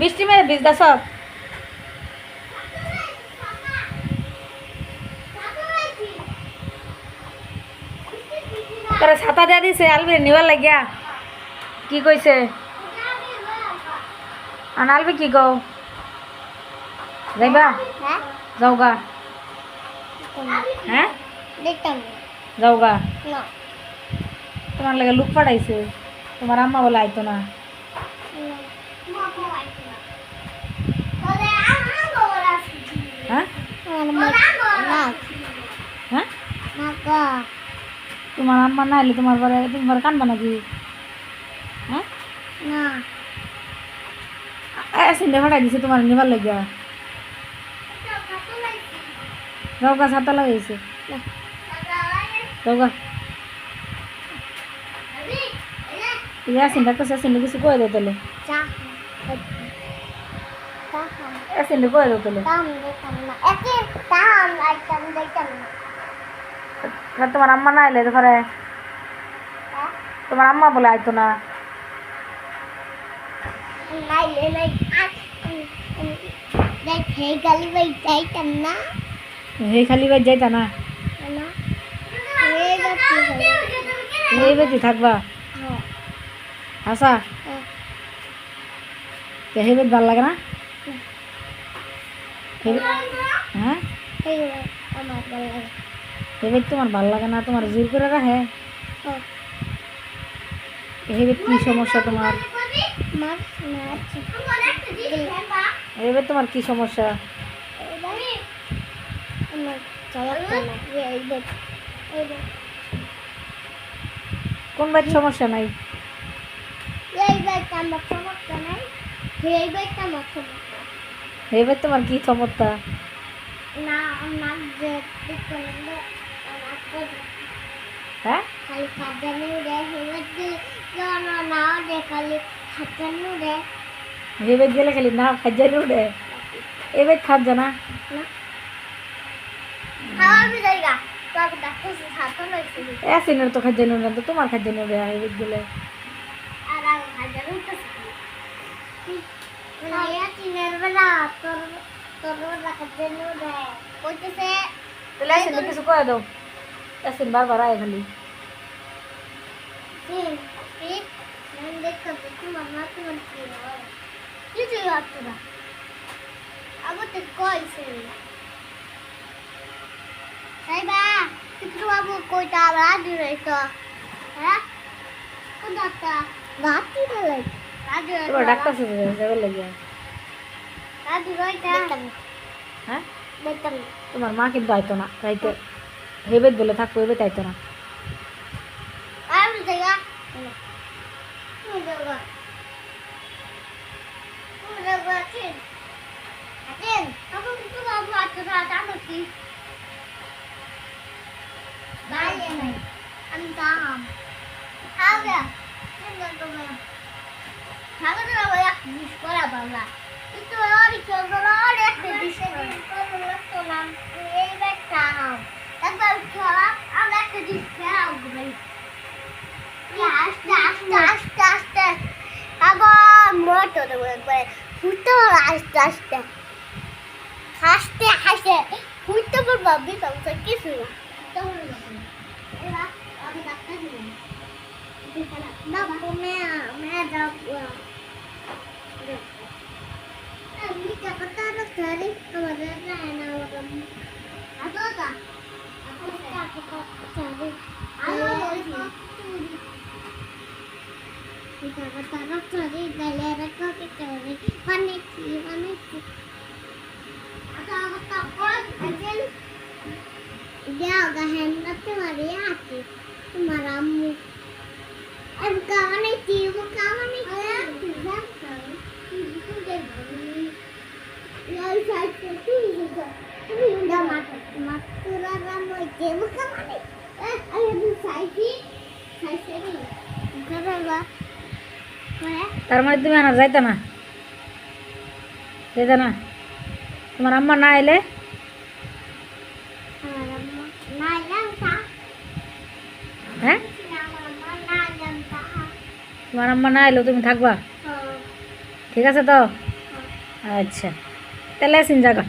বৃষ্টি মেরে ভিজদা সব। তারা ছাতা দিয়া দিছে আলবি নিবার লাগিয়া। কি কইছে আলবি কি কও যাইবা যাওগা হ্যাঁ যাওগা তোমার লাগে লুক পাঠাইছে তোমার আম্মা বলে আইতো না হ্যাঁ হ্যাঁ তোমার আম্মা না এলে তোমার পরে তোমার কানবা নাকি হ্যাঁ সিন্ধে ফাটাই দিছে তোমার নিবার লাগিয়া যাওগা ছাতা লাগাইছে যাওগা ইয়াসিন ডাক্তার আসিন কিছু কয়ে দাও তাহলে আসিন কয়ে দাও তাহলে তোমার আম্মা না এলে পরে তোমার আম্মা বলে আইতো না হে খালি বাই যাইতা না এই বেটি থাকবা আসা হেবেট ভাল লাগে না হ্যাঁ হেবেট তোমার ভাল লাগে না তোমার জোর করে রাখে হেবেট কি সমস্যা তোমার হেবেট তোমার কি সমস্যা কোন বাইর সমস্যা নাই হেবেট তোমার কি সমস্যা হ্যাঁ হেবেট গেলে খালি না খাজানি উঠে এবার খাত জানা এসিনের তো খাজানি উঠে তো তোমার খাজানি উঠে হেবেট গেলে কিছু কয়ে দাও এসিন বারবার আয় খালি ডাক্তার হ্যাঁ তোমার মা কিন্তু আইতো না রাইতে হেবেট বলে থাকবো হেবেট আইতো না তার মানে তুমি আনা যাইতা না তোমার আম্মা না এলে হ্যাঁ তোমার আম্মা না এলেও তুমি থাকবা ঠিক আছে তো আচ্ছা তাহলে আসিন জাগা